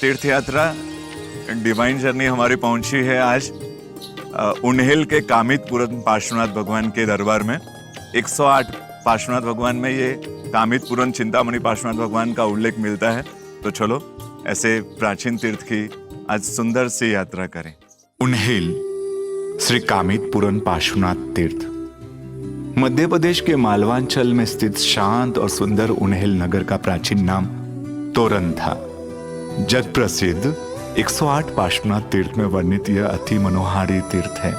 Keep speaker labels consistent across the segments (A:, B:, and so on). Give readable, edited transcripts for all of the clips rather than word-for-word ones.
A: तीर्थ यात्रा divine journey हमारी पहुंची है आज उन्हेल के कामितपुरम पार्श्वनाथ भगवान के दरबार में। 108 पार्श्वनाथ भगवान में ये कामितपुरम चिंतामणि पार्श्वनाथ भगवान का उल्लेख मिलता है। तो चलो ऐसे प्राचीन तीर्थ की आज सुंदर सी यात्रा करें।
B: उन्हेल श्री कामितपुरम पार्श्वनाथ तीर्थ मध्य प्रदेश के मालवांचल में स्थित शांत और सुंदर उन्हेल नगर का प्राचीन नाम तोरन था। जग प्रसिद्ध 108 पार्श्वनाथ तीर्थ में वर्णित यह अति मनोहारी तीर्थ है।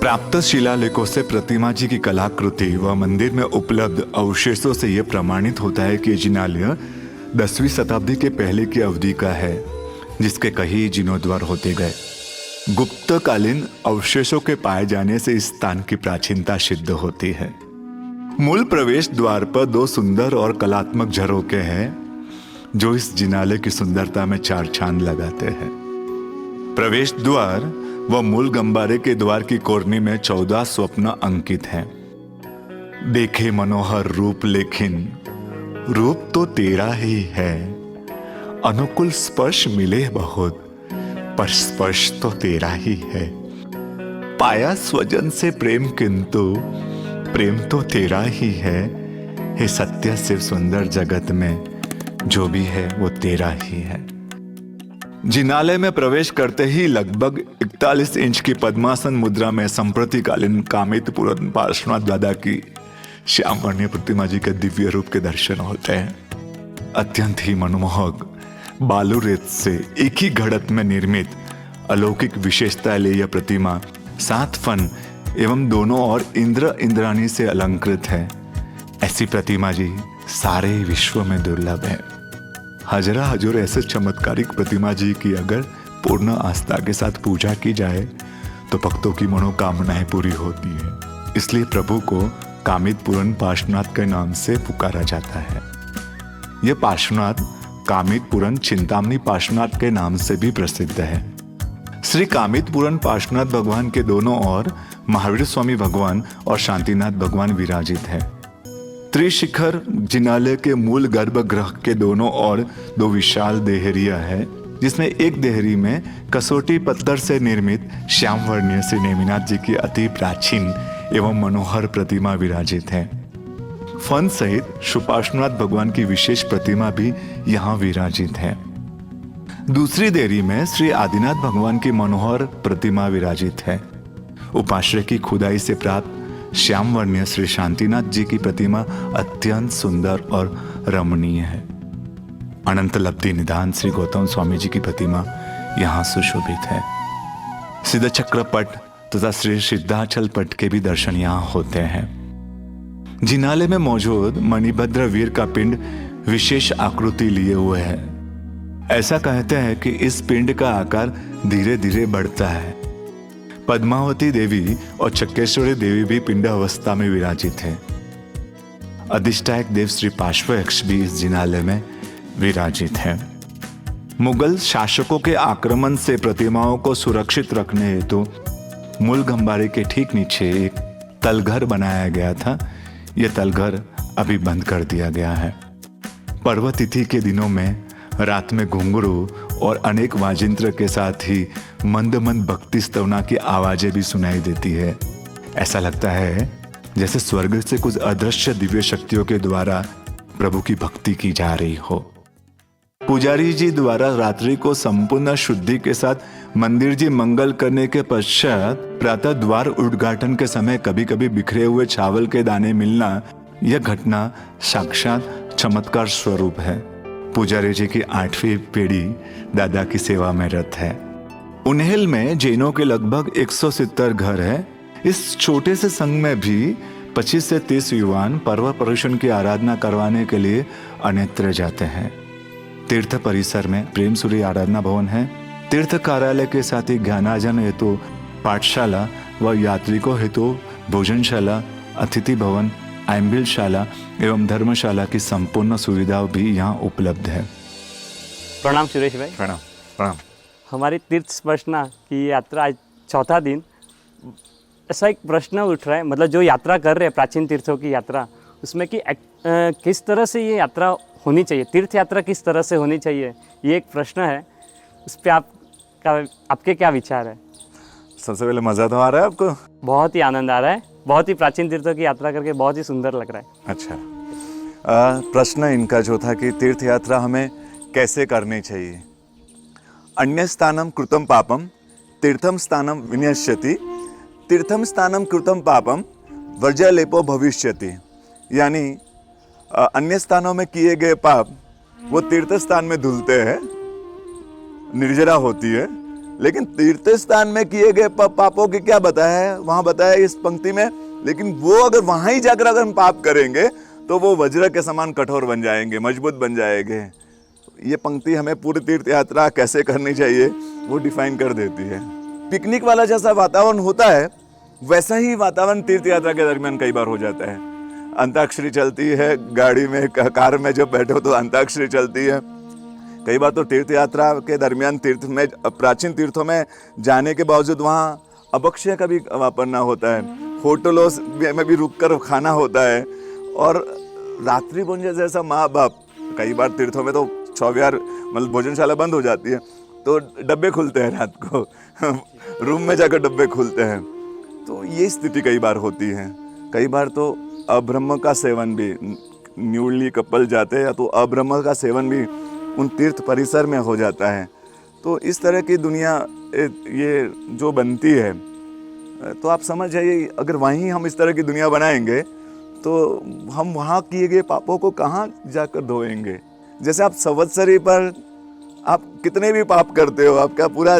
B: प्राप्त शिलालेखों से प्रतिमा जी की कलाकृति व मंदिर में उपलब्ध अवशेषों से यह प्रमाणित होता है कि जिनालय 10वीं शताब्दी के पहले की अवधि का है, जिसके कई जीर्णोद्धार होते गए। गुप्तकालीन अवशेषों के पाए जाने से इस स्थान की प्राचीनता सिद्ध होती है। मूल प्रवेश द्वार पर 2 सुंदर और कलात्मक झरोखे हैं, जो इस जिनालय की सुंदरता में 4 चांद लगाते हैं। प्रवेश द्वार व मूल गंबारे के द्वार की कोरनी में 14 स्वप्न अंकित हैं। देखे मनोहर रूप लेकिन रूप तो तेरा ही है, अनुकूल स्पर्श मिले बहुत पर स्पर्श तो तेरा ही है। पाया स्वजन से प्रेम किंतु प्रेम तो तेरा ही है। हे सत्य सिर्फ सुंदर जगत में जो भी है वो तेरा ही है। जिनालय में प्रवेश करते ही लगभग 41 इंच की पद्मासन मुद्रा में संप्रतिकालीन कामितपुरम पार्श्वनाथ दादा की श्याम वर्णीय प्रतिमा जी के दिव्य रूप के दर्शन होते हैं। अत्यंत ही मनमोहक बालू रेत से एक ही घड़त में निर्मित अलौकिक विशेषता ले यह प्रतिमा 7 फन एवं दोनों ओर इंद्र इंद्राणी से अलंकृत है। ऐसी प्रतिमा जी सारे विश्व में दुर्लभ है। हजरा हजूर ऐसे चमत्कारिक प्रतिमा जी की अगर पूर्ण आस्था के साथ पूजा की जाए तो भक्तों की मनोकामनाएं पूरी होती है। इसलिए प्रभु को कामितपुरम पार्श्वनाथ के नाम से पुकारा जाता है। यह पार्श्वनाथ कामितपुरम चिंतामणि पार्श्वनाथ के नाम से भी प्रसिद्ध है। श्री कामितपुरम पार्श्वनाथ भगवान के दोनों ओर महावीर स्वामी भगवान और शांतिनाथ भगवान विराजित है। त्रिशिखर जिनालय के मूल गर्भगृह के दोनों ओर 2 विशाल देहरिया है, जिसमें एक देहरी में कसौटी पत्थर से निर्मित श्याम वर्णीय श्री नेमिनाथ जी की अति प्राचीन एवं मनोहर प्रतिमा विराजित है। फन सहित शुपार्श्वनाथ भगवान की विशेष प्रतिमा भी यहाँ विराजित है। दूसरी देहरी में श्री आदिनाथ भगवान की मनोहर प्रतिमा विराजित है। उपाश्रय की खुदाई से प्राप्त श्याम वर्णीय श्री शांतिनाथ जी की प्रतिमा अत्यंत सुंदर और रमणीय है। अनंत लब्धि निधान श्री गौतम स्वामी जी की प्रतिमा यहाँ सुशोभित है। सिद्ध चक्र पट तथा श्री सिद्धाचल पट के भी दर्शन यहाँ होते हैं। जिनालय में मौजूद मणिभद्र वीर का पिंड विशेष आकृति लिए हुए है। ऐसा कहते हैं कि इस पिंड का आकार धीरे धीरे बढ़ता है। पद्मावती देवी और चक्रेश्वरी देवी भी पिंड अवस्था में विराजित है। अधिष्ठायक देव श्री पार्श्वयक्ष भी इस जिनालय में विराजित है। मुगल शासकों के आक्रमण से प्रतिमाओं को सुरक्षित रखने हेतु मूल गंबारे के ठीक नीचे एक तलघर बनाया गया था। यह तलघर अभी बंद कर दिया गया है। पर्व तिथि के दिनों में रात में घुंघरू और अनेक वाजिंत्र के साथ ही मंद मंद भक्ति स्तवना की आवाजें भी सुनाई देती है। ऐसा लगता है जैसे स्वर्ग से कुछ अदृश्य दिव्य शक्तियों के द्वारा प्रभु की भक्ति की जा रही हो। पुजारी जी द्वारा रात्रि को संपूर्ण शुद्धि के साथ मंदिर जी मंगल करने के पश्चात प्रातः द्वार उद्घाटन के समय कभी कभी बिखरे हुए चावल के दाने मिलना, यह घटना साक्षात चमत्कार स्वरूप है। पुजारी जी की 8वीं पीढ़ी दादा की सेवा में रत है। उन्हेल में जैनों के लगभग 170 घर है। इस छोटे से संघ में भी 25 से 30 युवान पर्व पर्युषण की आराधना करवाने के लिए अन्यत्र जाते हैं। तीर्थ परिसर में प्रेम सूर्य आराधना भवन है। तीर्थ कार्यालय के साथ ही ज्ञानार्जन हेतु पाठशाला व यात्रिकों हेतु भोजनशाला, अतिथि भवन, आइम्बिलशाला एवं धर्मशाला की संपूर्ण सुविधाओं भी यहाँ उपलब्ध है।
C: प्रणाम सुरेश भाई।
A: प्रणाम प्रणाम।
C: हमारी तीर्थ स्पर्शना की यात्रा आज 4था दिन। ऐसा एक प्रश्न उठ रहा है, मतलब जो यात्रा कर रहे हैं प्राचीन तीर्थों की यात्रा, उसमें कि किस तरह से ये यात्रा होनी चाहिए, तीर्थ यात्रा किस तरह से होनी चाहिए, ये एक प्रश्न है। उस पर आपके क्या विचार है?
A: सबसे पहले मज़ा तो आ रहा है आपको?
C: बहुत ही आनंद आ रहा है, बहुत ही प्राचीन तीर्थों की यात्रा करके बहुत ही सुंदर लग रहा है।
A: अच्छा, प्रश्न इनका जो था कि तीर्थ यात्रा हमें कैसे करनी चाहिए। अन्य स्थानम कृतम पापम तीर्थम स्थानम विनश्यति, तीर्थम स्थानम कृतम पापम वर्जलेपो भविष्यति। यानी अन्य स्थानों में किए गए पाप वो तीर्थ स्थान में धुलते हैं, निर्जरा होती है, लेकिन तीर्थ स्थान में किए गए पापों की क्या बताया है, वहां बताया है इस पंक्ति में। लेकिन वो अगर वहां ही जाकर अगर हम पाप करेंगे तो वो वज्र के समान कठोर बन जाएंगे, मजबूत बन जाएंगे। ये पंक्ति हमें पूरी तीर्थ यात्रा कैसे करनी चाहिए वो डिफाइन कर देती है। पिकनिक वाला जैसा वातावरण होता है वैसा ही वातावरण तीर्थ यात्रा के दरमियान कई बार हो जाता है। अंताक्षरी चलती है गाड़ी में, कार में जब बैठे हो तो अंताक्षरी चलती है। कई बार तो तीर्थ यात्रा के दरमियान तीर्थ में, प्राचीन तीर्थों में जाने के बावजूद वहाँ अभक्ष्य का भी वापरना होता है, होटलों में भी रुककर खाना होता है। और रात्रि भोजन जैसा माँ बाप, कई बार तीर्थों में तो 24 मतलब भोजनशाला बंद हो जाती है तो डब्बे खुलते हैं रात को रूम में जाकर डब्बे खुलते हैं। तो ये स्थिति कई बार होती है। कई बार तो अब्रह्म का सेवन भी, न्यूली कपल जाते हैं तो अब्रह्म का सेवन भी उन तीर्थ परिसर में हो जाता है। तो इस तरह की दुनिया ये जो बनती है, तो आप समझ जाइए अगर वहीं हम इस तरह की दुनिया बनाएंगे तो हम वहाँ किए गए पापों को कहाँ जाकर धोएंगे। जैसे आप संवत्सरी पर आप कितने भी पाप करते हो, आपका पूरा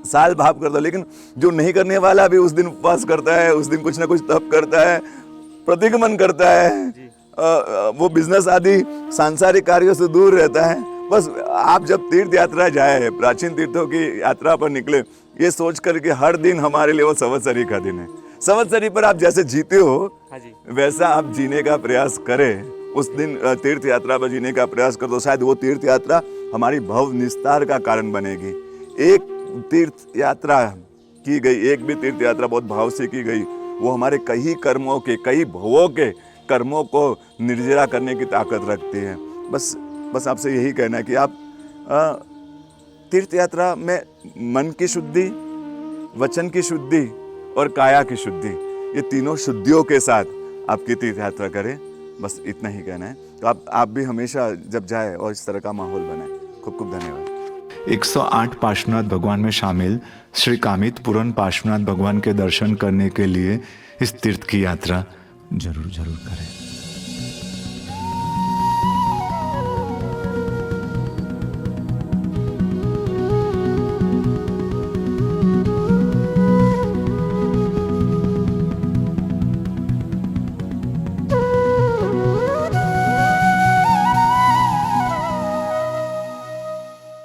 A: साल पाप करता हो, लेकिन जो नहीं करने वाला भी उस दिन उपवास करता है, उस दिन कुछ ना कुछ तप करता है, प्रतिगमन करता है, वो बिजनेस आदि सांसारिक कार्यों से दूर रहता है। बस आप जब तीर्थ यात्रा जाए, प्राचीन तीर्थों की यात्रा पर निकले, ये सोच कर कि हर दिन हमारे लिए वो संवत्सरी का दिन है। संवत्सरी पर आप जैसे जीते हो वैसा आप जीने का प्रयास करें, उस दिन तीर्थ यात्रा पर जीने का प्रयास कर, तो शायद वो तीर्थ यात्रा हमारी भव निस्तार का कारण बनेगी। एक तीर्थ यात्रा की गई, एक भी तीर्थ यात्रा बहुत भाव से की गई, वो हमारे कई कर्मों के, कई भवों के कर्मों को निर्जरा करने की ताकत रखती है। बस आपसे यही कहना है कि आप तीर्थ यात्रा में मन की शुद्धि, वचन की शुद्धि और काया की शुद्धि, ये तीनों शुद्धियों के साथ आपकी तीर्थ यात्रा करें। बस इतना ही कहना है। तो आप भी हमेशा जब जाए और इस तरह का माहौल बनाए। खूब खूब धन्यवाद।
B: 108 पार्श्वनाथ भगवान में शामिल श्री कामित पूरन पार्श्वनाथ भगवान के दर्शन करने के लिए इस तीर्थ की यात्रा जरूर करें।